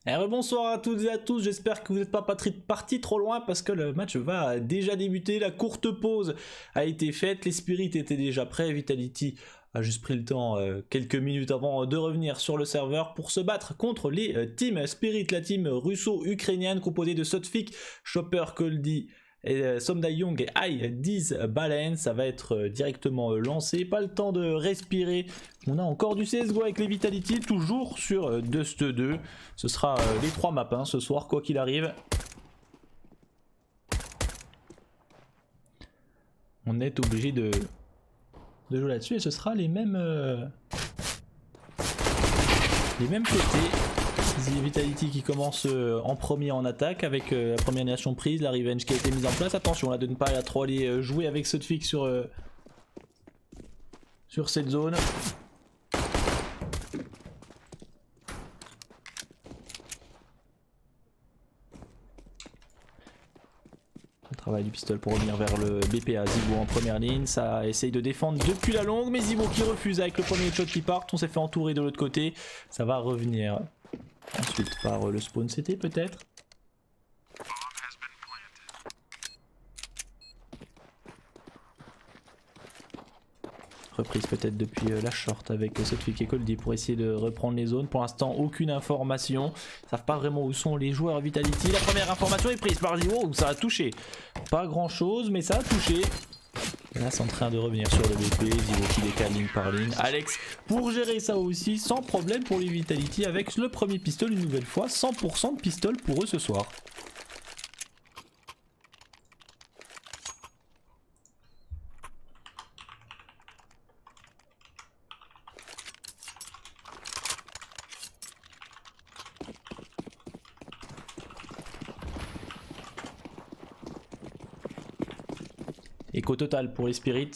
Bonsoir à toutes et à tous, j'espère que vous n'êtes pas partis trop loin parce que le match va déjà débuter. La courte pause a été faite, les spirits étaient déjà prêts, Vitality a juste pris le temps quelques minutes avant de revenir sur le serveur pour se battre contre les teams Spirit, la team russo-ukrainienne composée de Sotfik, Chopper, Coldy, Somda Young et I Diz Balen. Ça va être directement lancé, pas le temps de respirer. On a encore du CSGO avec les Vitality, toujours sur Dust 2. Ce sera les 3 maps hein, ce soir, quoi qu'il arrive. On est obligé de jouer là-dessus et ce sera les mêmes côtés. Vitality qui commence en premier en attaque avec la première nation prise, la revenge qui a été mise en place. Attention là de ne pas trop aller jouer avec Sotfik sur cette zone. Le travail du pistolet pour revenir vers le BPA. Zibo en première ligne, ça essaye de défendre depuis la longue, mais Zibo qui refuse avec le premier shot qui part. On s'est fait entourer de l'autre côté, ça va revenir ensuite par le spawn CT peut-être. Reprise peut-être depuis la short avec Sotfik et Coldy pour essayer de reprendre les zones. Pour l'instant aucune information, ils savent pas vraiment où sont les joueurs Vitality. La première information est prise par Zibo, ça a touché. Pas grand chose mais ça a touché. Là c'est en train de revenir sur le BP, Zibo qui décale ligne par ligne. Alex pour gérer ça aussi sans problème pour les Vitality avec le premier pistolet une nouvelle fois. 100% de pistolet pour eux ce soir. Éco total pour les Spirits.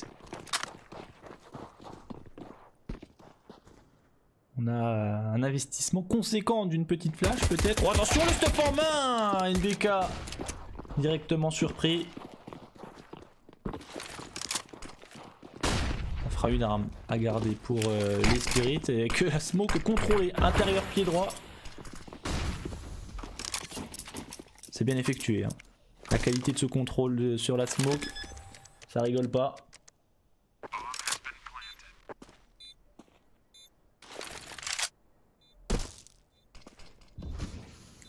On a un investissement conséquent d'une petite flash peut-être. Oh attention le stuff en main, NBK directement surpris. On fera une arme à garder pour les Spirits et que la smoke contrôlée intérieur pied droit. C'est bien effectué hein. La qualité de ce contrôle sur la smoke. Ça rigole pas.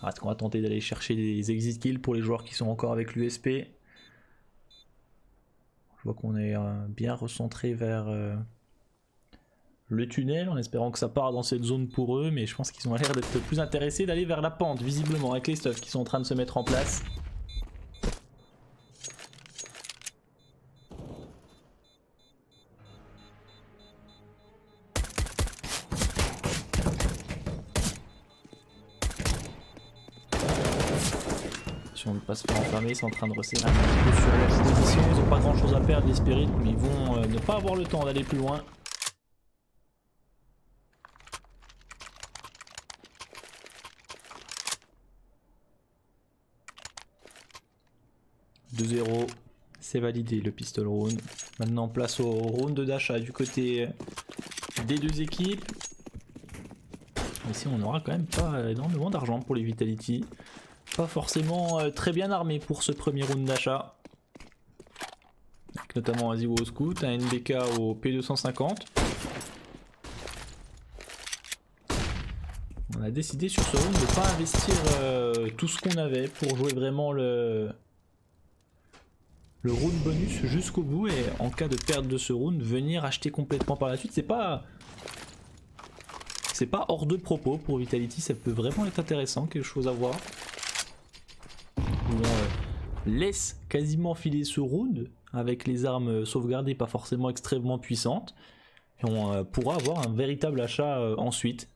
Est-ce qu'on va tenter d'aller chercher des exit kills pour les joueurs qui sont encore avec l'USP? Je vois qu'on est bien recentré vers le tunnel en espérant que ça part dans cette zone pour eux, mais je pense qu'ils ont l'air d'être plus intéressés d'aller vers la pente visiblement avec les stuffs qui sont en train de se mettre en place. On ne peut pas se faire enfermer, ils sont en train de resserrer un petit peu sur leur position, ils n'ont pas grand chose à perdre les Spirits, mais ils vont ne pas avoir le temps d'aller plus loin. « 2-0, c'est validé le pistol round. Maintenant place au round d'achat du côté des deux équipes. Ici on aura quand même pas énormément d'argent pour les Vitality. Pas forcément très bien armé pour ce premier round d'achat. Notamment un Zibo au scout, un NBK au P250. On a décidé sur ce round de ne pas investir tout ce qu'on avait pour jouer vraiment le round bonus jusqu'au bout et en cas de perte de ce round, venir acheter complètement par la suite. C'est pas hors de propos pour Vitality, ça peut vraiment être intéressant, quelque chose à voir. On laisse quasiment filer ce round avec les armes sauvegardées pas forcément extrêmement puissantes et on pourra avoir un véritable achat ensuite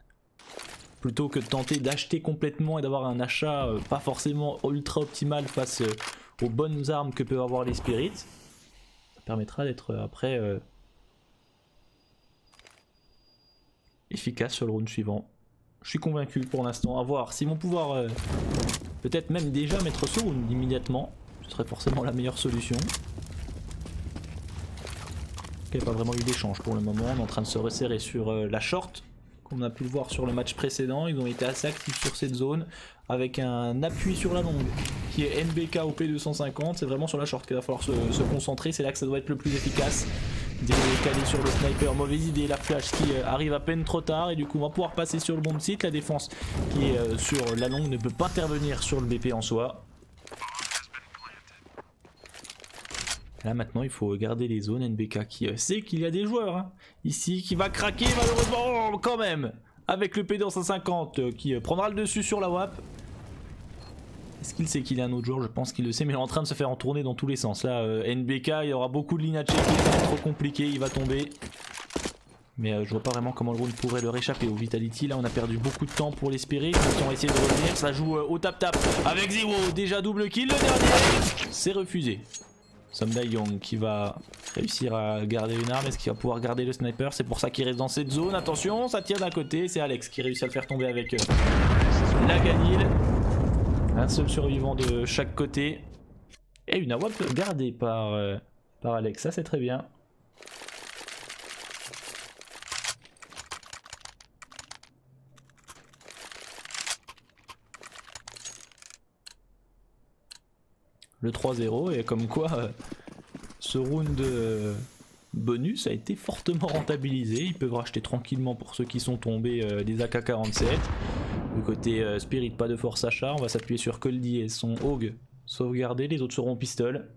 plutôt que de tenter d'acheter complètement et d'avoir un achat pas forcément ultra optimal face aux bonnes armes que peuvent avoir les Spirits. Ça permettra d'être après efficace sur le round suivant. Je suis convaincu pour l'instant, à voir s'ils vont pouvoir peut-être même déjà mettre ce round immédiatement, ce serait forcément la meilleure solution. Il n'y a pas vraiment eu d'échange pour le moment, on est en train de se resserrer sur la short. comme on a pu le voir sur le match précédent. Ils ont été assez actifs sur cette zone avec un appui sur la longue qui est NBK au P250. C'est vraiment sur la short qu'il va falloir se concentrer, c'est là que ça doit être le plus efficace. Décalé sur le sniper, mauvaise idée, la flash qui arrive à peine trop tard et du coup on va pouvoir passer sur le bomb site. La défense qui est sur la longue ne peut pas intervenir sur le BP en soi. Là maintenant il faut garder les zones. NBK qui sait qu'il y a des joueurs ici, qui va craquer malheureusement quand même avec le P250 qui prendra le dessus sur la WAP. Est-ce qu'il sait qu'il y a un autre joueur? Je pense qu'il le sait, mais il est en train de se faire en tourner dans tous les sens. Là NBK, il y aura beaucoup de lignes à checker, c'est trop compliqué, il va tomber. Mais je vois pas vraiment comment le round pourrait leur échapper au Vitality. Là on a perdu beaucoup de temps pour les Spirits, ils ont essayé de revenir, ça joue au tap-tap avec Zero, déjà double kill, le dernier c'est refusé. Somdai Young qui va réussir à garder une arme, est-ce qu'il va pouvoir garder le sniper? C'est pour ça qu'il reste dans cette zone, attention ça tire d'un côté, c'est Alex qui réussit à le faire tomber avec la Galil. Un seul survivant de chaque côté. Et une AWP gardée par Alex, ça c'est très bien. Le 3-0 et comme quoi ce round bonus a été fortement rentabilisé. Ils peuvent racheter tranquillement pour ceux qui sont tombés des AK-47. Du côté Spirit, pas de force achat, on va s'appuyer sur Coldy et son Hog sauvegardé, les autres seront pistol.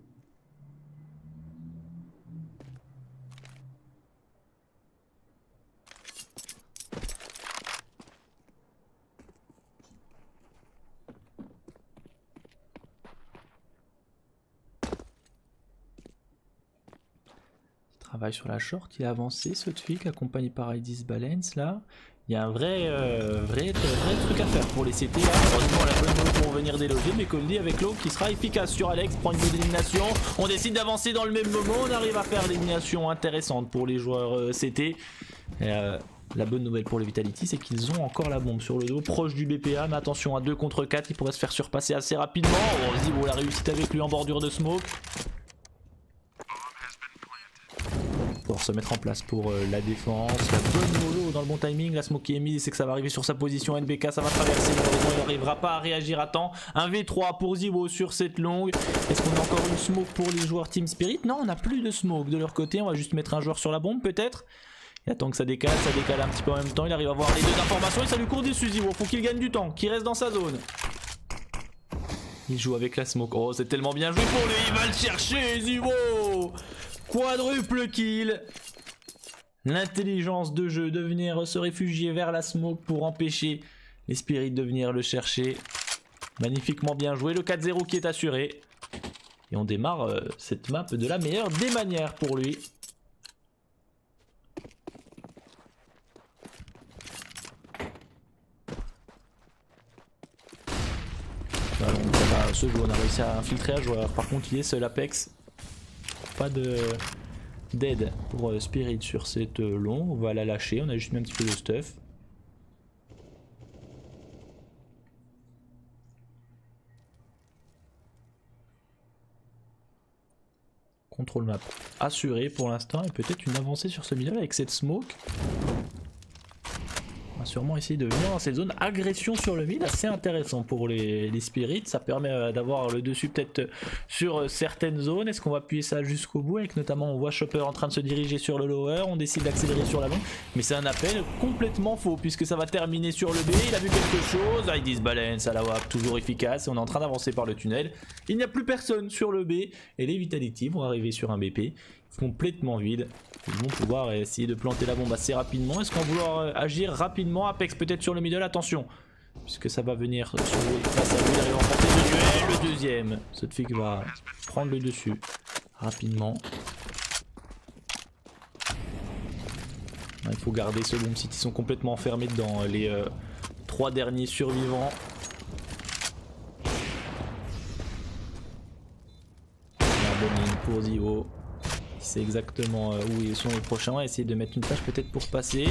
Il travaille sur la short, il a avancé ce tweak accompagné par Idis Balance là. Il y a un vrai truc à faire pour les CT. Heureusement la bonne nouvelle pour venir déloger, mais Coldy avec l'eau qui sera efficace sur Alex, prend une bonne élimination. On décide d'avancer dans le même moment, on arrive à faire l'élimination intéressante pour les joueurs CT. La bonne nouvelle pour le Vitality, c'est qu'ils ont encore la bombe sur le dos, proche du BPA, mais attention à 2 contre 4, il pourrait se faire surpasser assez rapidement. On se dit, bon, la réussite avec lui en bordure de smoke. Pour se mettre en place pour la défense, la bonne mollo dans le bon timing, la smoke qui est mise, c'est que ça va arriver sur sa position. NBK ça va traverser, malheureusement il n'arrivera pas à réagir à temps. Un V3 pour Zibo sur cette longue. Est-ce qu'on a encore une smoke pour les joueurs Team Spirit? Non, on n'a plus de smoke de leur côté, on va juste mettre un joueur sur la bombe peut-être. Il attend que ça décale un petit peu en même temps, il arrive à voir les deux informations et ça lui court dessus Zibo, faut qu'il gagne du temps, qu'il reste dans sa zone. Il joue avec la smoke, oh c'est tellement bien joué pour lui, il va le chercher Zibo. Quadruple kill. L'intelligence de jeu de venir se réfugier vers la smoke pour empêcher les Spirits de venir le chercher. Magnifiquement bien joué, le 4-0 qui est assuré. Et on démarre cette map de la meilleure des manières pour lui. Alors, ce jeu on a réussi à infiltrer un joueur, par contre il est seul Apex. Pas d'aide pour Spirit sur cette longue, on va la lâcher, on a juste mis un petit peu de stuff. Contrôle map assuré pour l'instant et peut-être une avancée sur ce middle avec cette smoke. On va sûrement essayer de venir dans cette zone. Agression sur le mid, assez intéressant pour les Spirits. Ça permet d'avoir le dessus peut-être sur certaines zones. Est-ce qu'on va appuyer ça jusqu'au bout? Avec notamment on voit Chopper en train de se diriger sur le lower. On décide d'accélérer sur la longue. Mais c'est un appel complètement faux puisque ça va terminer sur le B. Il a vu quelque chose. Idis Balance à la WAP, toujours efficace. Et on est en train d'avancer par le tunnel. Il n'y a plus personne sur le B. Et les Vitality vont arriver sur un BP complètement vide. Ils vont pouvoir essayer de planter la bombe assez rapidement. Est-ce qu'on va vouloir agir rapidement? Apex peut-être sur le middle, attention, puisque ça va venir sur face à lui, il arrive à emporter le duel. Le deuxième, cette fille va prendre le dessus rapidement. Il faut garder ce bomb site, ils sont complètement enfermés dans les 3 derniers survivants. La bonne ligne pour Zio. C'est exactement où ils sont les prochains. On va essayer de mettre une flash peut-être pour passer.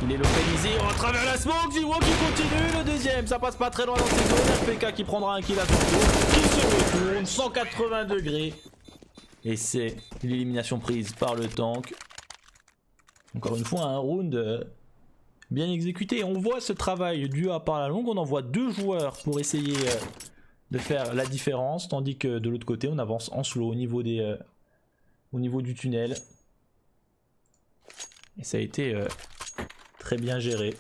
Il est localisé à travers la smoke. Zio qui continue. Le deuxième, ça passe pas très loin dans ses zones. RPK qui prendra un kill à son tour. Qui se retourne 180 degrés. Et c'est l'élimination prise par le tank. Encore une fois, un round bien exécuté. On voit ce travail du A par la longue. On envoie 2 joueurs pour essayer de faire la différence. Tandis que de l'autre côté, on avance en slow au niveau, au niveau du tunnel. Et ça a été très bien géré.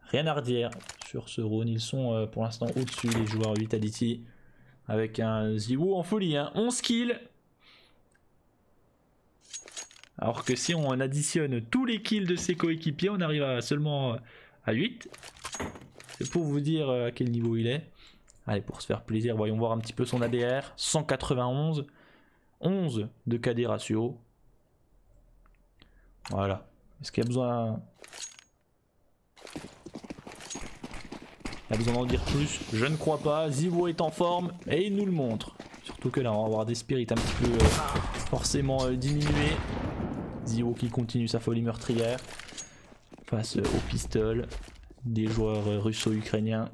Rien à redire sur ce round. Ils sont pour l'instant au-dessus, les joueurs Vitality. Avec un Ziwo en folie. Hein. 11 kills. Alors que si on additionne tous les kills de ses coéquipiers, on arrive seulement à 8. C'est pour vous dire à quel niveau il est. Allez, pour se faire plaisir, voyons voir un petit peu son ADR. 191. 11 de KD ratio. Voilà. Est-ce qu'il y a besoin... Il y a besoin d'en dire plus? Je ne crois pas. Ziwo est en forme et il nous le montre. Surtout que là, on va avoir des spirits un petit peu forcément diminués. Ziwo qui continue sa folie meurtrière face au pistol des joueurs russo-ukrainiens.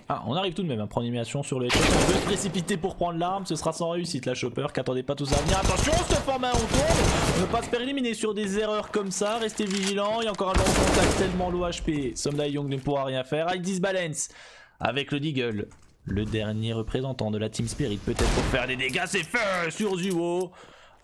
Ah, on arrive tout de même à prendre une animation sur le headshot. On peut se précipiter pour prendre l'arme, ce sera sans réussite la Chopper qui attendait pas tout ça à venir. Attention, ce format on tourne. Ne pas se faire éliminer sur des erreurs comme ça, restez vigilant. Il y a encore un long contact tellement low HP. Somda Young ne pourra rien faire. I disbalance avec le Deagle. Le dernier représentant de la Team Spirit peut-être pour faire des dégâts, c'est feu sur Ziwo.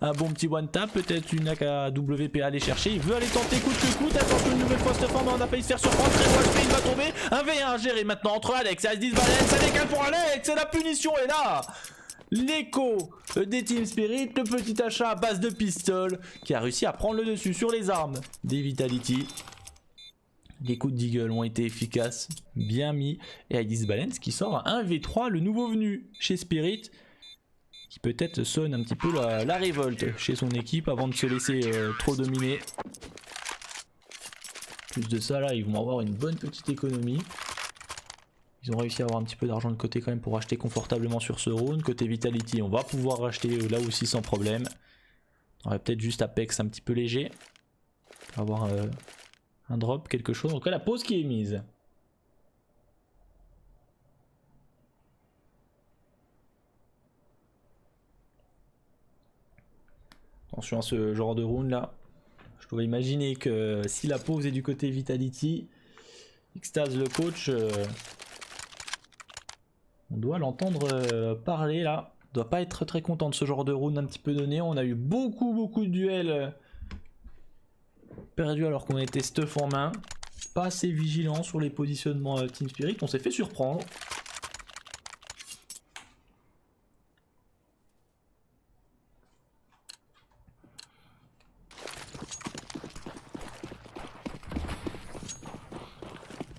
Un bon petit one tap, peut-être une AKWP à aller chercher. Il veut aller tenter coûte que coûte. Attention, une nouvelle fois Stefan, mais on a failli se faire surprendre. Très loin, il va tomber. Un V1 géré maintenant entre Alex et Ice Valence. Ça décale pour Alex et la punition est là. L'écho des Team Spirit, le petit achat à base de pistol qui a réussi à prendre le dessus sur les armes des Vitality. Les coups de Deagle ont été efficaces, bien mis. Et Ice Valence qui sort un V3, le nouveau venu chez Spirit. Qui peut-être sonne un petit peu la révolte chez son équipe avant de se laisser trop dominer. Plus de ça là, ils vont avoir une bonne petite économie. Ils ont réussi à avoir un petit peu d'argent de côté quand même pour acheter confortablement sur ce round. Côté Vitality, on va pouvoir racheter là aussi sans problème. On aurait peut-être juste Apex un petit peu léger. On va avoir un drop, quelque chose. En tout cas la pause qui est mise. Attention à ce genre de round là. Je dois imaginer que si la pause est du côté Vitality, Xtase le coach, on doit l'entendre parler là. Il doit pas être très content de ce genre de round un petit peu donné. On a eu beaucoup de duels perdus alors qu'on était stuff en main. Pas assez vigilant sur les positionnements Team Spirit. On s'est fait surprendre.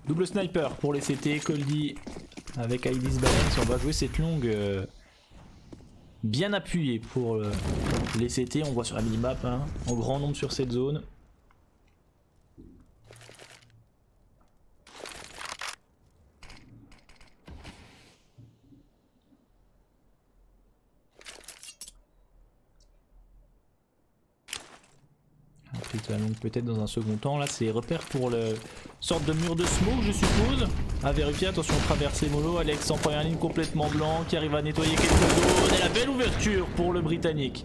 Double sniper pour les CT, Coldy avec Ice Balance. On va jouer cette longue bien appuyée pour les CT. On voit sur la minimap hein, en grand nombre sur cette zone. Peut-être dans un second temps. Là, c'est repère pour le sorte de mur de smoke, je suppose. À vérifier. Attention, traverser mollo. Alex en première ligne complètement blanc qui arrive à nettoyer quelques zones. Et la belle ouverture pour le Britannique.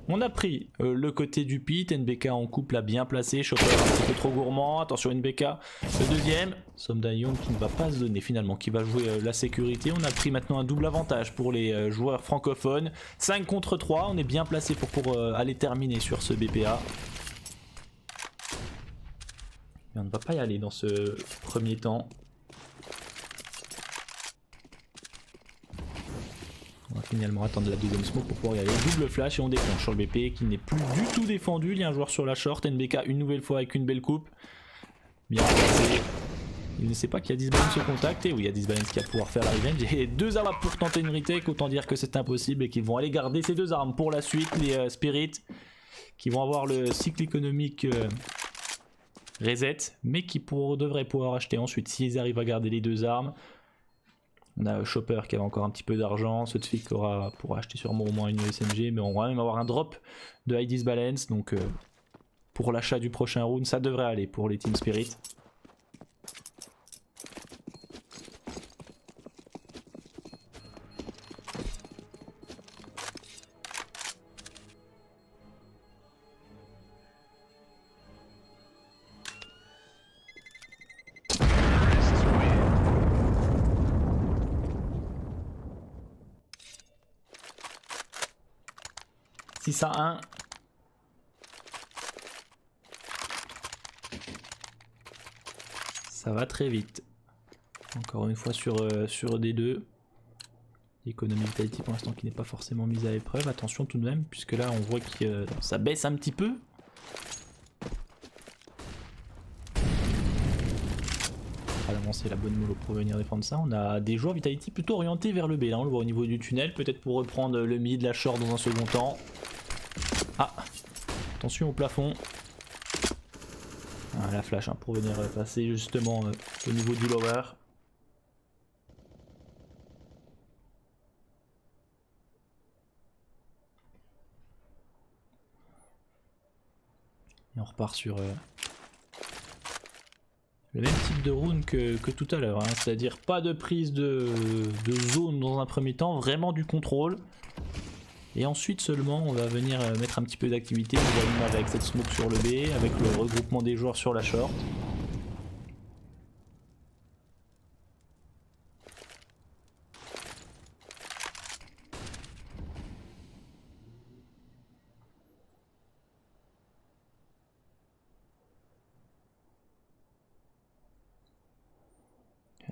On a pris le côté du pit. NBK en couple a bien placé. Chopper un petit peu trop gourmand. Attention, NBK. Le deuxième. Somda Young qui ne va pas se donner finalement, qui va jouer la sécurité. On a pris maintenant un double avantage pour les joueurs francophones. 5 contre 3. On est bien placé pour aller terminer sur ce BPA. Mais on ne va pas y aller dans ce premier temps. On va finalement attendre la deuxième smoke pour pouvoir y aller. Double flash et on déclenche sur le BP qui n'est plus du tout défendu. Il y a un joueur sur la short. NBK une nouvelle fois avec une belle coupe. Bien passé. Il ne sait pas qu'il y a Disbalance au contact. Et oui, il y a Disbalance qui va pouvoir faire la revenge. Et 2 armes pour tenter une retake. Autant dire que c'est impossible et qu'ils vont aller garder ces 2 armes pour la suite. Les Spirits qui vont avoir le cycle économique... reset, mais qui devraient pouvoir acheter ensuite s'ils arrivent à garder les 2 armes. On a Chopper qui avait encore un petit peu d'argent, Sotfik pourra acheter sûrement au moins une SMG, mais on va même avoir un drop de High Disbalance, donc pour l'achat du prochain round, ça devrait aller pour les Team Spirit. 6-1. Ça va très vite. Encore une fois sur D2. L'économie vitality pour l'instant qui n'est pas forcément mise à l'épreuve. Attention tout de même, puisque là on voit que ça baisse un petit peu. On va avancer la bonne mollo pour venir défendre ça. On a des joueurs vitality plutôt orientés vers le B. Là on le voit au niveau du tunnel, peut-être pour reprendre le mid, la short dans un second temps. Ah, attention au plafond. Ah, la flash hein, pour venir passer justement au niveau du lower. Et on repart sur le même type de rune que tout à l'heure, hein, c'est-à-dire pas de prise de zone dans un premier temps, vraiment du contrôle. Et ensuite seulement on va venir mettre un petit peu d'activité, on voit une avec cette smoke sur le B, avec le regroupement des joueurs sur la short.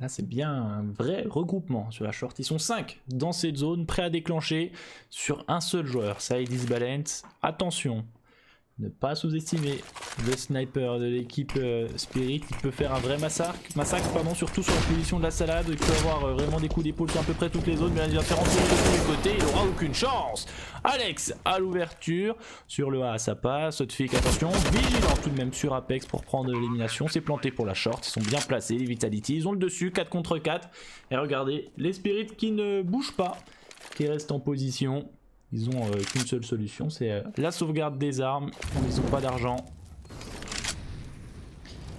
Là c'est bien un vrai regroupement sur la short, ils sont 5 dans cette zone, prêts à déclencher sur un seul joueur. Side is balance, attention, ne pas sous-estimer le sniper de l'équipe Spirit, il peut faire un vrai massacre pardon, surtout sur la position de la salade, il peut avoir vraiment des coups d'épaule sur à peu près toutes les zones, mais il va faire en de tous les côtés, il n'aura aucune chance. Alex à l'ouverture, sur le A ça passe, Hotfik attention, vigilant tout de même sur Apex pour prendre l'élimination, c'est planté pour la short, ils sont bien placés, les Vitality, ils ont le dessus, 4 contre 4, et regardez, les Spirits qui ne bougent pas, qui restent en position. Ils ont qu'une seule solution, c'est la sauvegarde des armes. Ils n'ont pas d'argent.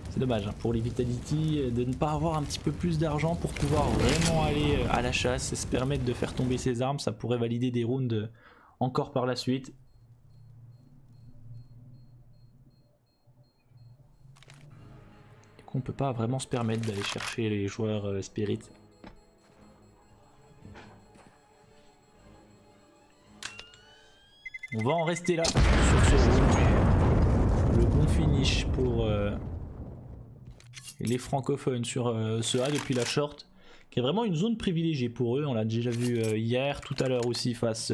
C'est dommage hein, pour les Vitality de ne pas avoir un petit peu plus d'argent pour pouvoir vraiment aller à la chasse et se permettre de faire tomber ces armes. Ça pourrait valider des rounds encore par la suite. Du coup on peut pas vraiment se permettre d'aller chercher les joueurs Spirit. On va en rester là sur ce round. Le bon finish pour les francophones sur ce A depuis la short, qui est vraiment une zone privilégiée pour eux. On l'a déjà vu hier, tout à l'heure aussi face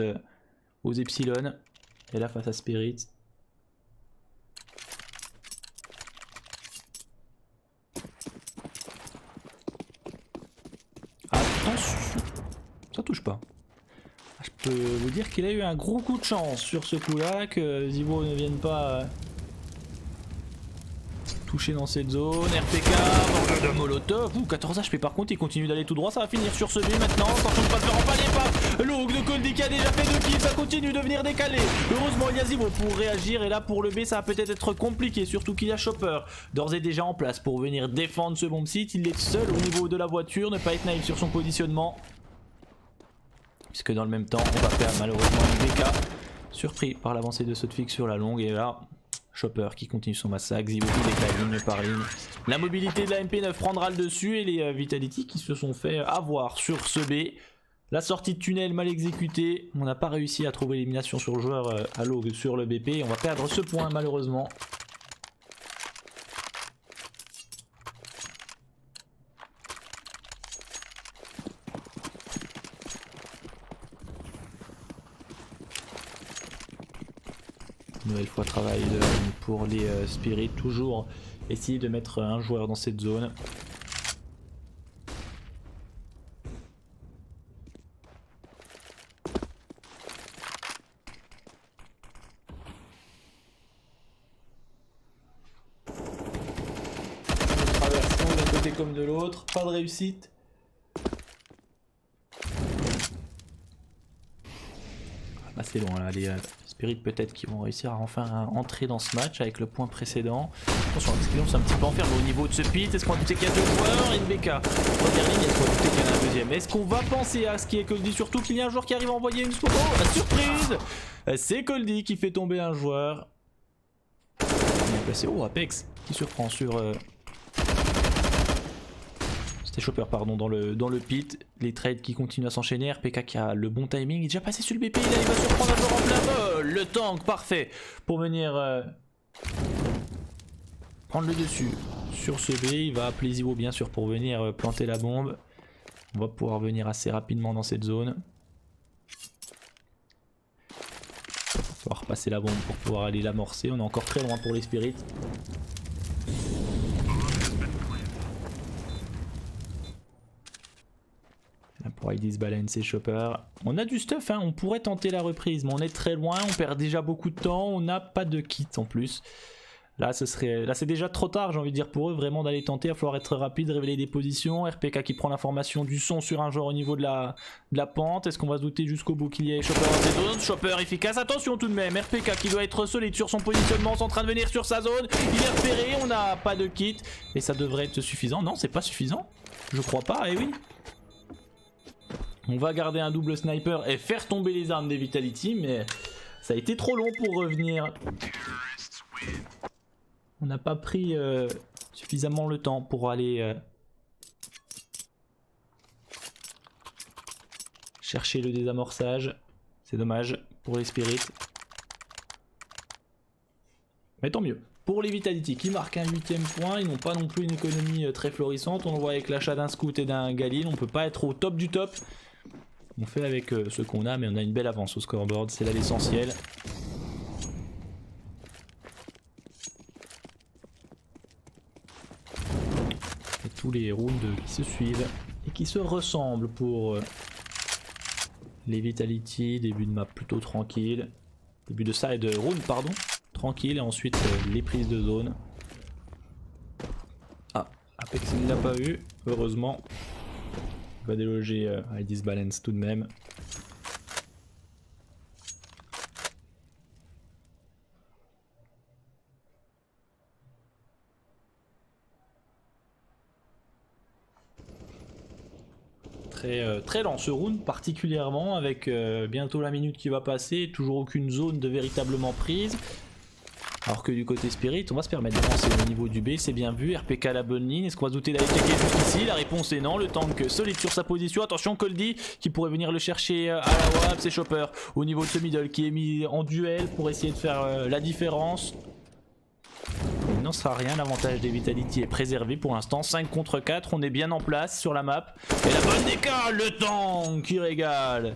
aux Epsilon, et là face à Spirit. Attention, ça touche pas. Je peux vous dire qu'il a eu un gros coup de chance sur ce coup là, que Zibo ne vienne pas toucher dans cette zone. RPK, de Molotov, 14 HP par contre il continue d'aller tout droit, ça va finir sur ce B maintenant, attention de pas faire empaler pas le hook de Coldy qui a déjà fait 2 kills, ça continue de venir décaler. Heureusement il y a Zibo pour réagir, et là pour le B ça va peut-être être compliqué, surtout qu'il y a Chopper d'ores et déjà en place pour venir défendre ce bomb site. Il est seul au niveau de la voiture, ne pas être naïf sur son positionnement, puisque dans le même temps on va faire malheureusement une DK, surpris par l'avancée de Sotfix sur la longue. Et là Chopper qui continue son massacre, Zibo qui décale ligne par ligne. La mobilité de la MP9 prendra le dessus, et les Vitality qui se sont fait avoir sur ce B. La sortie de tunnel mal exécutée, on n'a pas réussi à trouver l'élimination sur le joueur à l'eau sur le BP, on va perdre ce point malheureusement. Nouvelle fois travail pour les Spirits, toujours essayer de mettre un joueur dans cette zone. Traversons d'un côté comme de l'autre, pas de réussite. Bah c'est long là, les Spirit peut-être qui vont réussir à enfin entrer dans ce match avec le point précédent. Attention, parce qu'ils sont un petit peu enfermés au niveau de ce pit. Est-ce qu'on va douter qu'il y a 2 joueurs? NBK, première ligne, est-ce qu'on va douter qu'il y en a un deuxième? Est-ce qu'on va penser à ce qui est Coldy? Surtout qu'il y a un joueur qui arrive à envoyer une smoke. Oh, la surprise! C'est Coldy qui fait tomber un joueur. Bien placé. Oh, Apex qui surprend sur... C'était Chopper pardon dans le pit. Les trades qui continuent à s'enchaîner. RPK qui a le bon timing, il est déjà passé sur le BP, là il va surprendre un joueur en plein vol. Le tank, parfait, pour venir prendre le dessus sur ce B. Il va appeler Ziwo bien sûr pour venir planter la bombe. On va pouvoir venir assez rapidement dans cette zone. Il va falloir passer la bombe pour pouvoir aller l'amorcer. On est encore très loin pour les spirits. Là pour Ides Balance et Chopper. On a du stuff, hein. On pourrait tenter la reprise, mais on est très loin. On perd déjà beaucoup de temps. On n'a pas de kit en plus. Là, c'est déjà trop tard, j'ai envie de dire, pour eux, vraiment d'aller tenter. Il va falloir être rapide, révéler des positions. RPK qui prend l'information du son sur un joueur au niveau de la pente. Est-ce qu'on va se douter jusqu'au bout qu'il y ait Chopper dans cette zone? Chopper efficace, attention tout de même. RPK qui doit être solide sur son positionnement, c'est en train de venir sur sa zone. Il est repéré, on n'a pas de kit. Et ça devrait être suffisant. Non, c'est pas suffisant. Je crois pas, eh oui. On va garder un double sniper et faire tomber les armes des Vitality, mais ça a été trop long pour revenir. On n'a pas pris suffisamment le temps pour aller chercher le désamorçage. C'est dommage pour les spirits. Mais tant mieux. Pour les Vitality qui marquent un 8ème point, ils n'ont pas non plus une économie très florissante. On le voit avec l'achat d'un scout et d'un Galil. On ne peut pas être au top du top. On fait avec ce qu'on a, mais on a une belle avance au scoreboard. C'est là l'essentiel. Tous les rounds qui se suivent et qui se ressemblent pour les Vitality. Début de map plutôt tranquille, début de side round pardon, tranquille, et ensuite les prises de zone. Ah, Apex il ne l'a pas eu, heureusement. Il va déloger Ides Balance tout de même. Très lent ce round particulièrement, avec bientôt la minute qui va passer, toujours aucune zone de véritablement prise. Alors que du côté Spirit, on va se permettre d'avancer au niveau du B, c'est bien vu. RPK à la bonne ligne, est-ce qu'on va se douter d'aller checker jusqu'ici? La réponse est non, le tank solide sur sa position. Attention Coldy qui pourrait venir le chercher à la WAP, c'est Chopper au niveau de ce middle qui est mis en duel pour essayer de faire la différence. Il n'en sera rien, l'avantage des Vitality est préservé pour l'instant, 5 contre 4, on est bien en place sur la map. Et la bonne décale, le tank qui régale.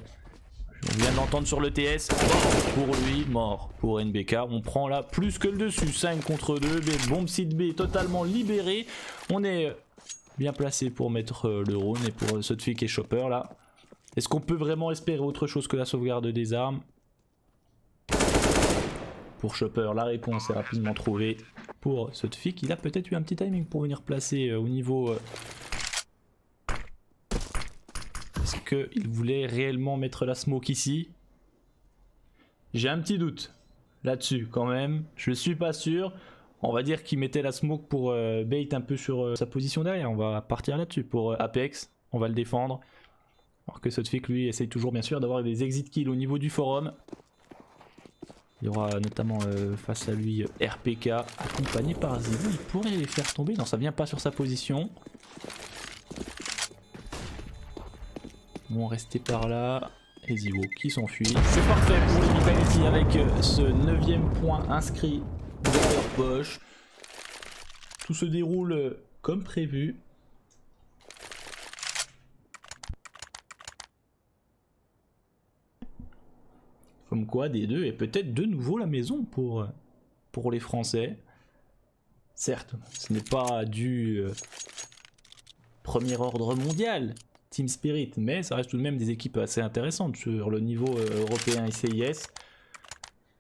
On vient d'entendre sur le TS, mort pour lui, mort pour NBK. On prend là plus que le dessus, 5 contre 2, bombe site B totalement libéré. On est bien placé pour mettre le round et pour Sotfik et Chopper là. Est-ce qu'on peut vraiment espérer autre chose que la sauvegarde des armes? Pour Chopper, la réponse est rapidement trouvée. Pour Sotfik, il a peut-être eu un petit timing pour venir placer au niveau... Est-ce qu'il voulait réellement mettre la smoke ici? J'ai un petit doute là-dessus quand même. Je suis pas sûr. On va dire qu'il mettait la smoke pour bait un peu sur sa position derrière. On va partir là-dessus pour Apex. On va le défendre. Alors que Sotfik, lui, essaye toujours bien sûr d'avoir des exit kills au niveau du forum. Il y aura notamment face à lui RPK accompagné par Ziwo. Il pourrait les faire tomber. Non, ça vient pas sur sa position. Bon, rester par là. Et Ziwo qui s'enfuit. C'est parfait pour les Vitality avec ce 9ème point inscrit dans leur poche. Tout se déroule comme prévu. Comme quoi D2 est peut-être de nouveau la maison pour les Français. Certes, ce n'est pas du premier ordre mondial, Team Spirit, mais ça reste tout de même des équipes assez intéressantes sur le niveau européen et CIS.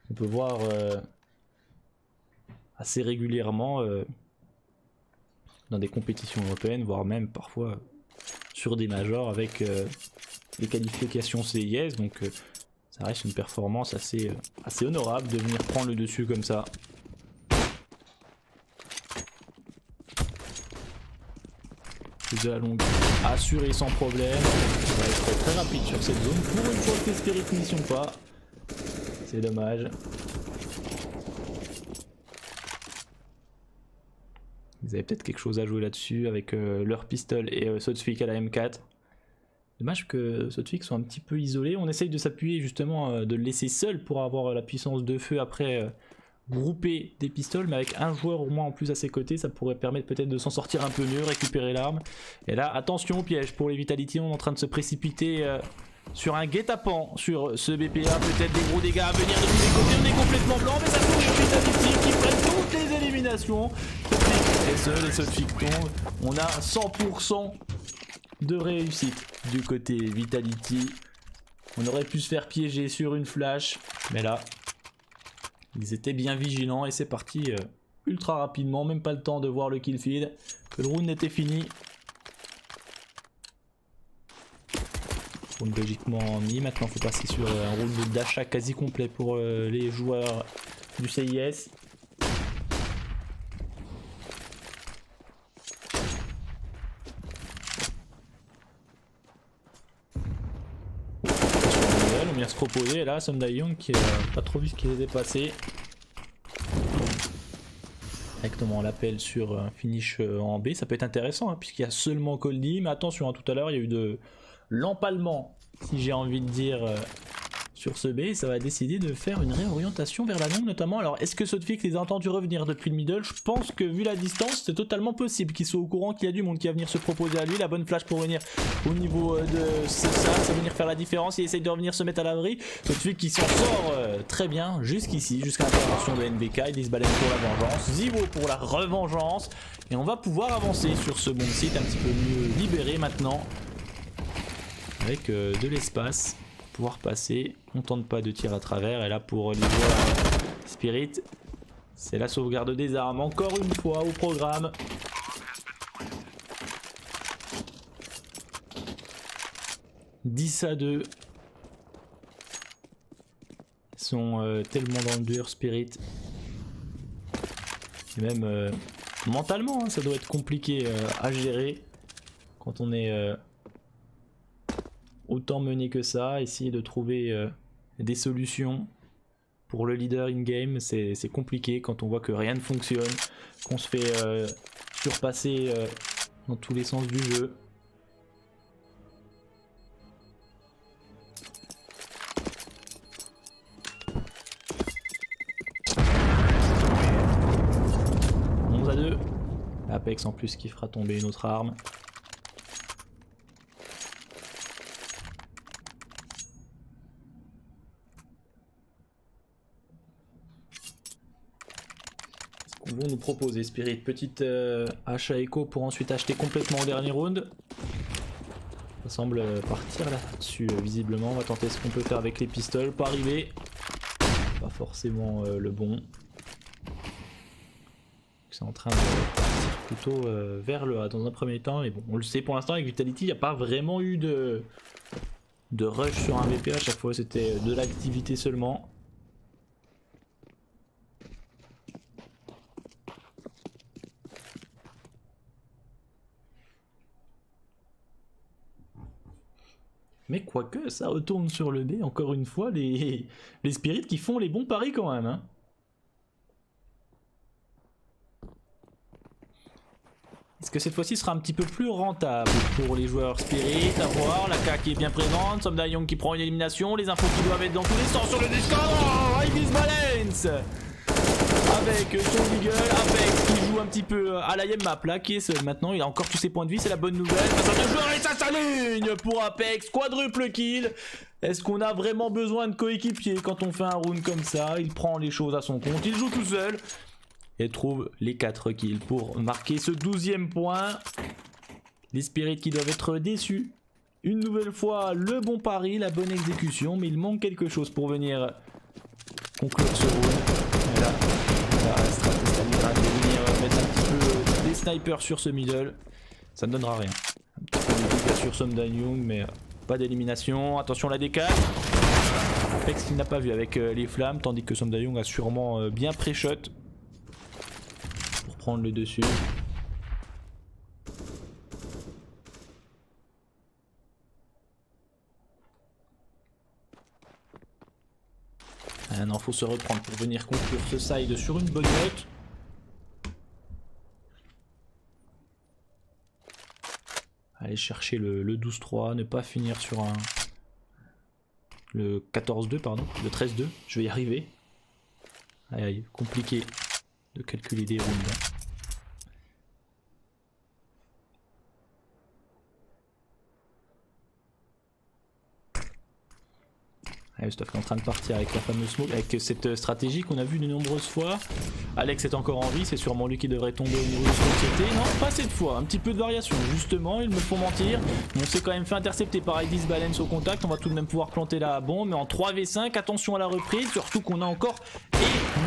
On peut voir assez régulièrement dans des compétitions européennes, voire même parfois sur des majors avec les qualifications CIS, donc ça reste une performance assez honorable de venir prendre le dessus comme ça. De la longue assurée sans problème. On va être très rapide sur cette zone. Pour une fois que les Spirit n'y sont pas. C'est dommage. Ils avaient peut-être quelque chose à jouer là-dessus avec leur pistol et Sotfik à la M4. Dommage que Sotfik soit un petit peu isolé. On essaye de s'appuyer justement, de le laisser seul pour avoir la puissance de feu après grouper des pistoles, mais avec un joueur au moins en plus à ses côtés, ça pourrait permettre peut-être de s'en sortir un peu mieux, récupérer l'arme. Et là, attention au piège pour les Vitality, on est en train de se précipiter sur un guet-apens sur ce BPA, peut-être des gros dégâts à venir de tous les côtés, on est complètement blanc, mais ça tourne une Vitality qui prennent toutes les éliminations. Et seul et Sotfik tombe, on a 100% de réussite du côté Vitality. On aurait pu se faire piéger sur une flash, mais là ils étaient bien vigilants et c'est parti ultra rapidement, même pas le temps de voir le kill feed, que le round était fini. Round logiquement mis, maintenant il faut passer sur un round d'achat quasi complet pour les joueurs du CIS. On vient se reposer et là Somdayoung qui n'a pas trop vu ce qui s'était passé. Directement on l'appelle sur un finish en B, ça peut être intéressant hein, puisqu'il y a seulement Coldy, mais attention hein, tout à l'heure il y a eu de l'empalement si j'ai envie de dire sur ce B, et ça va décider de faire une réorientation vers la longue notamment. Alors est-ce que Sotfik les a entendus revenir depuis le middle? Je pense que vu la distance c'est totalement possible qu'il soit au courant qu'il y a du monde qui va venir se proposer à lui. La bonne flash pour venir au niveau de ça va venir faire la différence. Il essaye de revenir se mettre à l'abri. Sotfik qui s'en sort très bien jusqu'ici, jusqu'à l'intervention de NBK. Il se balade pour la vengeance, Zivo pour la revengeance, et on va pouvoir avancer sur ce bon site un petit peu mieux libéré maintenant avec de l'espace. Pouvoir passer, on tente pas de tir à travers, et là pour les joueurs Spirit c'est la sauvegarde des armes encore une fois au programme. « 10-2 » ils sont tellement dans le dur Spirit, et même mentalement hein, ça doit être compliqué à gérer quand on est autant mené que ça. Essayer de trouver des solutions pour le leader in-game, c'est compliqué quand on voit que rien ne fonctionne, qu'on se fait surpasser dans tous les sens du jeu. « 11-2 » Apex en plus qui fera tomber une autre arme. Vont nous proposer Spirit, petite achat écho pour ensuite acheter complètement au dernier round. Ça semble partir là-dessus visiblement. On va tenter ce qu'on peut faire avec les pistoles, pas arriver, pas forcément le bon. C'est en train de partir plutôt vers le A dans un premier temps, mais bon on le sait pour l'instant avec Vitality il n'y a pas vraiment eu de rush sur un VP, à chaque fois c'était de l'activité seulement. Mais quoique, ça retourne sur le B, encore une fois, les Spirits qui font les bons paris quand même. Hein. Est-ce que cette fois-ci sera un petit peu plus rentable pour les joueurs Spirit? À voir, la K qui est bien présente, Somdayoung qui prend une élimination, les infos qui doivent être dans tous les sens sur le Discord. Oh, Ibis Balance avec son Deagle, Apex qui joue un petit peu à la map là, qui est seul maintenant, il a encore tous ses points de vie, c'est la bonne nouvelle. Face à deux joueurs et ça s'aligne pour Apex, quadruple kill. Est-ce qu'on a vraiment besoin de coéquipier quand on fait un round comme ça? Il prend les choses à son compte, il joue tout seul et trouve les 4 kills pour marquer ce 12e point. Les Spirits qui doivent être déçus. Une nouvelle fois, le bon pari, la bonne exécution, mais il manque quelque chose pour venir conclure ce round. Et là, Stalingrad de venir mettre un petit peu des snipers sur ce middle. Ça ne donnera rien. Un petit peu de dégâts sur Somdayoung, mais pas d'élimination. Attention la décale. Apex qu'il n'a pas vu avec les flammes, tandis que Somdayoung a sûrement bien pré-shot pour prendre le dessus. Ah non, faut se reprendre pour venir conclure ce side sur une bonne note. Allez, Aller chercher le 12-3, ne pas finir sur un... Le 14-2 pardon, le 13-2, je vais y arriver. Aïe aïe, compliqué de calculer des rounds. Stuff est en train de partir avec la fameuse smoke, avec cette stratégie qu'on a vue de nombreuses fois. Alex est encore en vie, c'est sûrement lui qui devrait tomber au niveau de société. Non, pas cette fois, un petit peu de variation. Justement, ils me font mentir. On s'est quand même fait intercepter par Idis Balance au contact. On va tout de même pouvoir planter la bombe, mais en 3v5, attention à la reprise, surtout qu'on a encore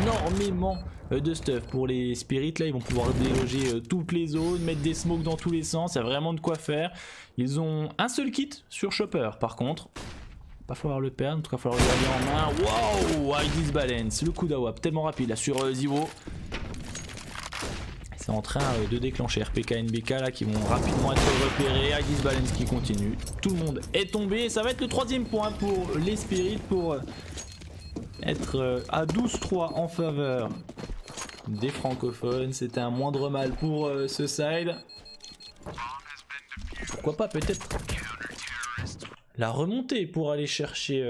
énormément de stuff pour les spirits. Là, ils vont pouvoir déloger toutes les zones, mettre des smokes dans tous les sens. Il y a vraiment de quoi faire. Ils ont un seul kit sur Chopper, par contre. Pas falloir le perdre, en tout cas falloir le garder en main. Waouh, Idis Balance, le coup d'AWP tellement rapide là sur Zivo. C'est en train de déclencher RPK NBK là qui vont rapidement être repérés. Idis Balance qui continue. Tout le monde est tombé. Ça va être le 3e point pour les Spirits pour être à 12-3 en faveur des francophones. C'était un moindre mal pour ce side. Pourquoi pas peut-être la remontée pour aller chercher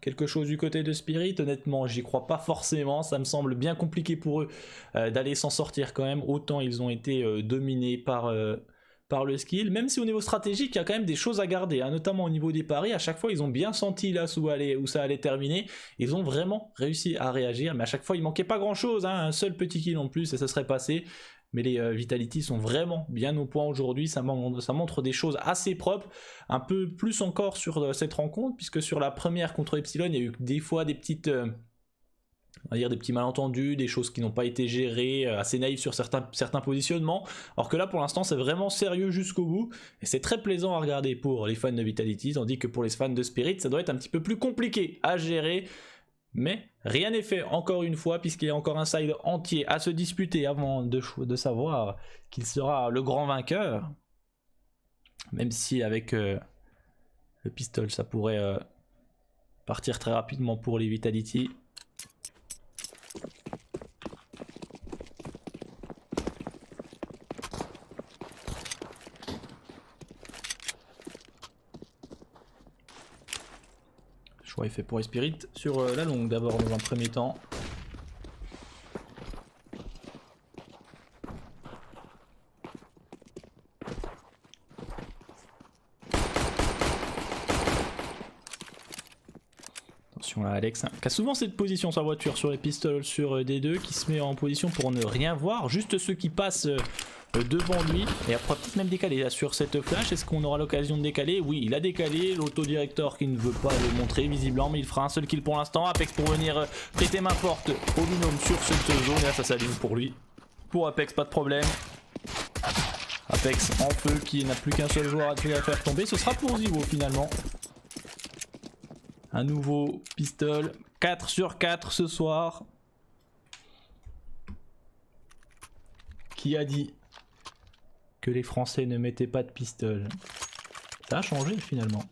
quelque chose du côté de Spirit. Honnêtement, j'y crois pas forcément. Ça me semble bien compliqué pour eux d'aller s'en sortir quand même. Autant ils ont été dominés par le skill. Même si au niveau stratégique, il y a quand même des choses à garder. Hein, notamment au niveau des paris. À chaque fois, ils ont bien senti là où ça allait terminer. Ils ont vraiment réussi à réagir. Mais à chaque fois, il manquait pas grand-chose. Hein, un seul petit kill en plus et ça serait passé. Mais les Vitality sont vraiment bien au point aujourd'hui, ça montre des choses assez propres, un peu plus encore sur cette rencontre, puisque sur la première contre Epsilon, il y a eu des fois des petites, on va dire des petits malentendus, des choses qui n'ont pas été gérées, assez naïves sur certains positionnements, alors que là pour l'instant c'est vraiment sérieux jusqu'au bout, et c'est très plaisant à regarder pour les fans de Vitality, tandis que pour les fans de Spirit, ça doit être un petit peu plus compliqué à gérer. Mais rien n'est fait encore une fois puisqu'il y a encore un side entier à se disputer avant de savoir qu'il sera le grand vainqueur. Même si avec le pistol ça pourrait partir très rapidement pour les Vitality. Choix est fait pour les Spirits sur la longue d'abord dans un premier temps. Attention à Alex, hein, qui a souvent cette position sa voiture sur les pistoles sur D2, qui se met en position pour ne rien voir, juste ceux qui passent devant lui, et après peut-être même décaler là sur cette flash. Est-ce qu'on aura l'occasion de décaler? Oui, il a décalé, l'autodirecteur qui ne veut pas le montrer visiblement, mais il fera un seul kill pour l'instant. Apex pour venir prêter main forte au binôme sur cette zone, et là ça s'aligne pour lui. Pour Apex, pas de problème. Apex en feu qui n'a plus qu'un seul joueur à faire tomber, ce sera pour Zivo finalement. Un nouveau pistol, 4 sur 4 ce soir. Qui a dit que les Français ne mettaient pas de pistol? Ça a changé finalement.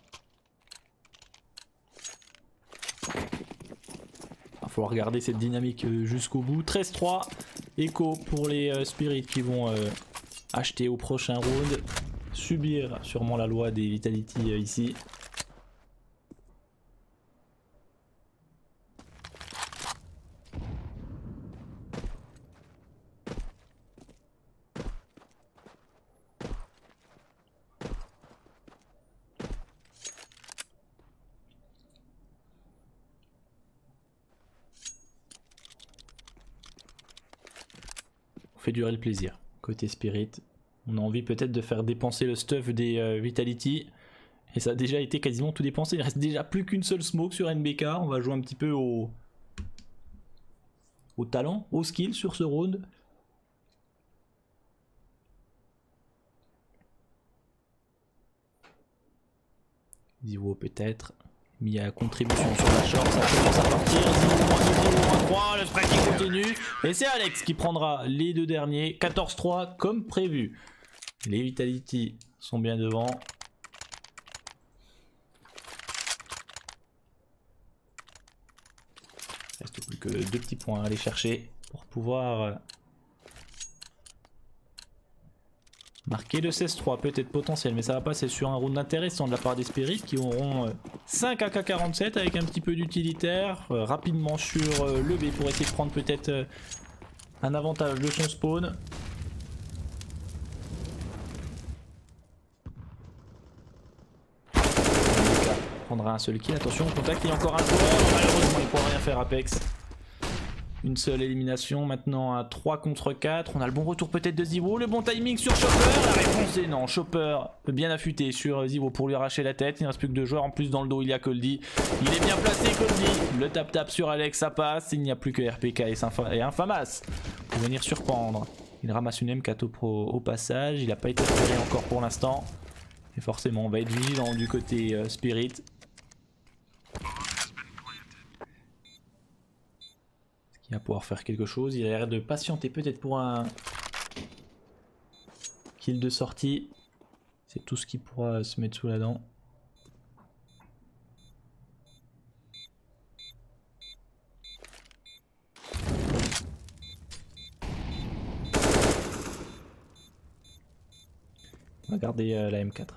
Il faut regarder cette dynamique jusqu'au bout. 13-3, Echo pour les Spirits qui vont acheter au prochain round. Subir sûrement la loi des Vitality ici. Fait durer le plaisir. Côté Spirit, on a envie peut-être de faire dépenser le stuff des Vitality. Et ça a déjà été quasiment tout dépensé. Il reste déjà plus qu'une seule smoke sur NBK. On va jouer un petit peu au talent, au skill sur ce round. Zivo peut-être. Mis à contribution sur la short, ça commence à partir. 0-3, le spray qui continue. Et c'est Alex qui prendra les deux derniers. 14-3 comme prévu. Les Vitality sont bien devant. Il reste plus que 2 petits points à aller chercher pour pouvoir Marqué de 16-3, peut-être potentiel, mais ça va passer sur un round intéressant de la part des Spirits qui auront 5 AK-47 avec un petit peu d'utilitaire, rapidement sur le B pour essayer de prendre peut-être un avantage de son spawn. Prendra un seul kill, attention au contact, il y a encore un joueur, malheureusement il ne pourra rien faire Apex. Une seule élimination maintenant à 3 contre 4, on a le bon retour peut-être de Zivo, le bon timing sur Chopper, la réponse est non, Chopper bien affûté sur Zivo pour lui arracher la tête, il ne reste plus que 2 joueurs, en plus dans le dos il y a Coldy, il est bien placé Coldy, le tap-tap sur Alex ça passe, il n'y a plus que RPK et Infamas pour venir surprendre. Il ramasse une M4 au passage, il n'a pas été repéré encore pour l'instant, et forcément on va être vigilant du côté Spirit. Il va pouvoir faire quelque chose, il a l'air de patienter peut-être pour un kill de sortie. C'est tout ce qu'il pourra se mettre sous la dent. On va garder la M4.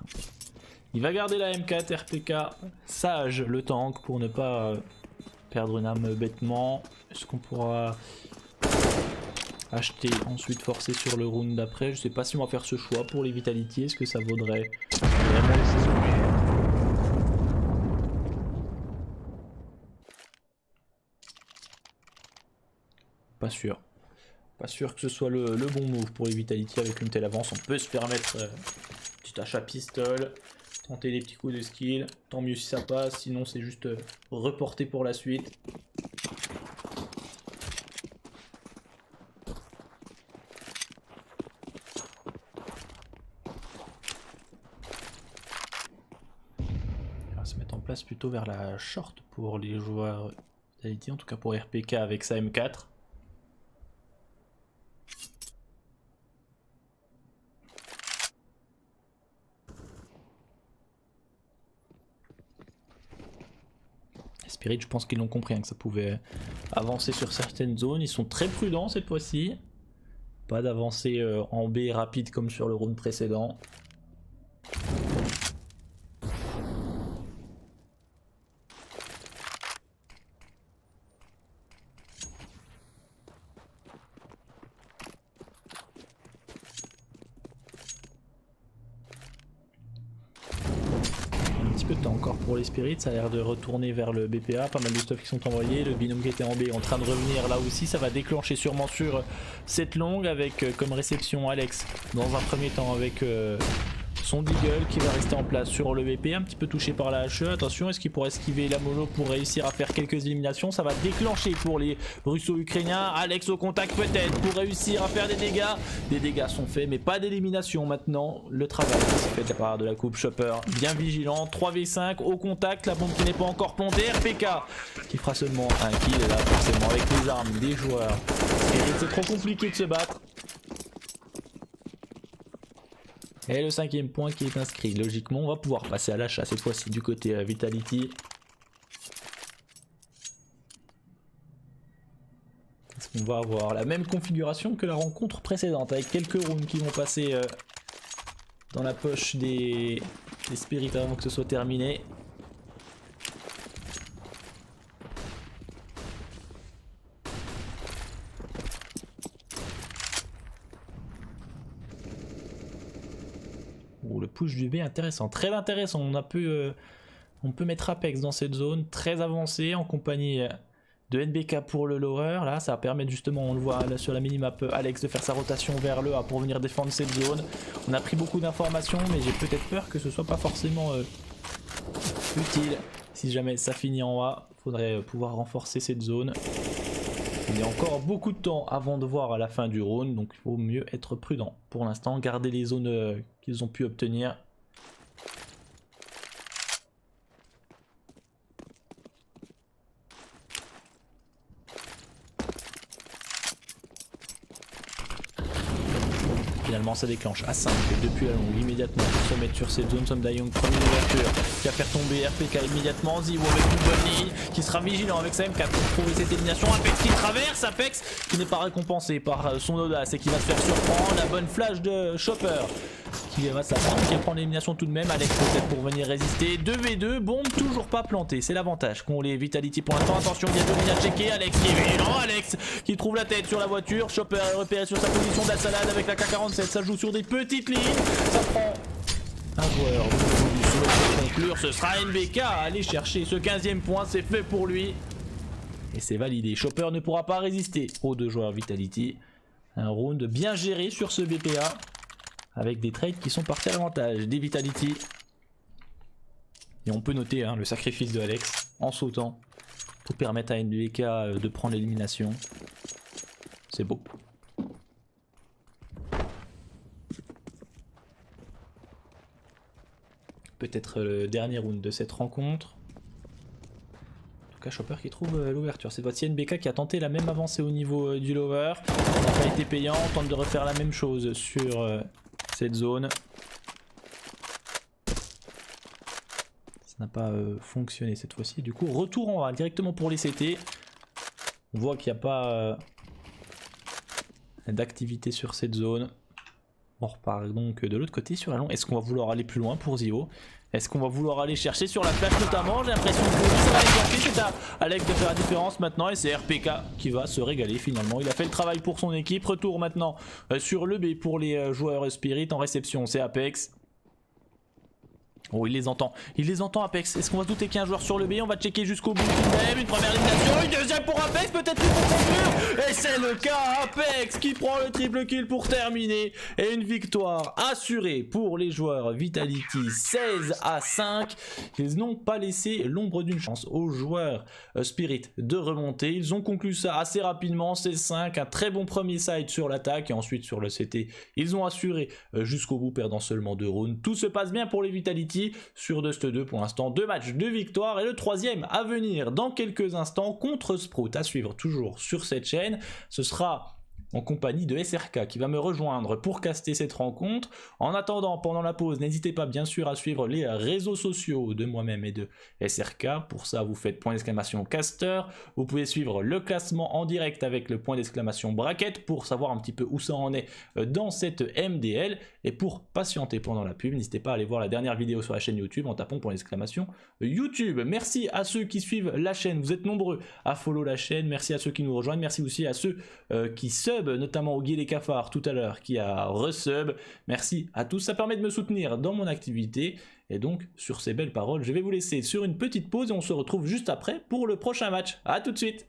Il va garder la M4 RPK, sage le tank pour ne pas perdre une arme bêtement. Est-ce qu'on pourra acheter, ensuite forcer sur le round d'après? Je sais pas si on va faire ce choix pour les Vitality. Est-ce que ça vaudrait vraiment le coup? Pas sûr. Pas sûr que ce soit le bon move pour les Vitality avec une telle avance. On peut se permettre petit achat pistol, tenter des petits coups de skill. Tant mieux si ça passe, sinon c'est juste reporté pour la suite. Place plutôt vers la short pour les joueurs Vitality, en tout cas pour RPK avec sa M4. Spirit, je pense qu'ils l'ont compris hein, que ça pouvait avancer sur certaines zones. Ils sont très prudents cette fois-ci. Pas d'avancée en B rapide comme sur le round précédent. Peu de temps encore pour les Spirits, ça a l'air de retourner vers le BPA, pas mal de stuff qui sont envoyés, le binôme qui était en B est en train de revenir là aussi, ça va déclencher sûrement sur cette longue avec comme réception Alex dans un premier temps avec son Deagle qui va rester en place sur le BP, un petit peu touché par la HE, attention est-ce qu'il pourrait esquiver la mono pour réussir à faire quelques éliminations, ça va déclencher pour les russo-ukrainiens, Alex au contact peut-être pour réussir à faire des dégâts sont faits mais pas d'élimination maintenant, le travail qui s'est fait de la part de la coupe Chopper, bien vigilant, 3v5 au contact, la bombe qui n'est pas encore plantée, RPK qui fera seulement un kill et là forcément avec les armes des joueurs, c'est trop compliqué de se battre. Et le 5e point qui est inscrit. Logiquement, on va pouvoir passer à l'achat cette fois-ci du côté Vitality. Est-ce qu'on va avoir la même configuration que la rencontre précédente avec quelques rounds qui vont passer dans la poche des Spirits avant que ce soit terminé. Le push du B intéressant, très intéressant, on peut mettre Apex dans cette zone, très avancée en compagnie de NBK pour le lower, là ça va permettre justement, on le voit là, sur la minimap, Alex de faire sa rotation vers le A pour venir défendre cette zone. On a pris beaucoup d'informations mais j'ai peut-être peur que ce soit pas forcément utile. Si jamais ça finit en A, il faudrait pouvoir renforcer cette zone. Il y a encore beaucoup de temps avant de voir à la fin du round, donc il faut mieux être prudent. Pour l'instant, garder les zones qu'ils ont pu obtenir. Finalement ça déclenche à 5 depuis la longue immédiatement pour se mettre sur cette zone. Somdayong, première ouverture qui va faire tomber RPK immédiatement. Zivo avec une bonne ligne qui sera vigilant avec sa M4 pour trouver cette élimination. Apex qui traverse, Apex qui n'est pas récompensé par son audace et qui va se faire surprendre. La bonne flash de Chopper qui va s'attendre, qui va prendre l'élimination tout de même. Alex peut-être pour venir résister. 2v2, bombe toujours pas plantée. C'est l'avantage qu'ont les Vitality pour l'instant. Attention, il y a Domini à checker. Alex qui est non, Alex qui trouve la tête sur la voiture. Chopper est repéré sur sa position de la salade avec la K47. Ça joue sur des petites lignes. Ça prend un joueur. Pour conclure, ce sera NBK à aller chercher ce 15e point. C'est fait pour lui. Et c'est validé. Chopper ne pourra pas résister aux deux joueurs Vitality. Un round bien géré sur ce BPA. Avec des trades qui sont partis à l'avantage des Vitality. Et on peut noter le sacrifice de Alex en sautant. Pour permettre à NBK de prendre l'élimination. C'est beau. Peut-être le dernier round de cette rencontre. En tout cas, Chopper qui trouve l'ouverture. Cette fois-ci, NBK qui a tenté la même avancée au niveau du lower. Ça n'a pas été payant. On tente de refaire la même chose sur cette zone. Ça n'a pas fonctionné cette fois-ci. Du coup, retour en bas directement pour les CT. On voit qu'il n'y a pas d'activité sur cette zone. On repart donc de l'autre côté sur la longue. Est-ce qu'on va vouloir aller plus loin pour Zio? Est-ce qu'on va vouloir aller chercher sur la flash notamment? J'ai l'impression que ça va aller chercher. C'est à Alex de faire la différence maintenant. Et c'est RPK qui va se régaler finalement. Il a fait le travail pour son équipe. Retour maintenant sur le B pour les joueurs Spirit. En réception, c'est Apex. Oh, il les entend Apex. Est-ce qu'on va se douter qu'il y a un joueur sur le B? On va checker jusqu'au bout. Même une première élimination, une deuxième pour Apex, peut-être plus pour conclure. Et c'est le cas, Apex qui prend le triple kill pour terminer. Et une victoire assurée pour les joueurs Vitality, 16-5. Ils n'ont pas laissé l'ombre d'une chance aux joueurs Spirit de remonter. Ils ont conclu ça assez rapidement, 16-5. Un très bon premier side sur l'attaque et ensuite sur le CT. Ils ont assuré jusqu'au bout, perdant seulement 2 rounds. Tout se passe bien pour les Vitality. Sur Dust 2 pour l'instant, 2 matchs de victoire et le 3e à venir dans quelques instants contre Sprout, à suivre toujours sur cette chaîne. Ce sera en compagnie de SRK qui va me rejoindre pour caster cette rencontre. En attendant, pendant la pause, n'hésitez pas bien sûr à suivre les réseaux sociaux de moi-même et de SRK. Pour ça, vous faites !caster. Vous pouvez suivre le classement en direct avec le !bracket pour savoir un petit peu où ça en est dans cette MDL. Et pour patienter pendant la pub, n'hésitez pas à aller voir la dernière vidéo sur la chaîne YouTube en tapant !YouTube. Merci à ceux qui suivent la chaîne. Vous êtes nombreux à follow la chaîne. Merci à ceux qui nous rejoignent. Merci aussi à ceux qui sub, notamment au Guy les Cafards tout à l'heure qui a resub. Merci à tous, ça permet de me soutenir dans mon activité. Et donc sur ces belles paroles, je vais vous laisser sur une petite pause et on se retrouve juste après pour le prochain match. A tout de suite.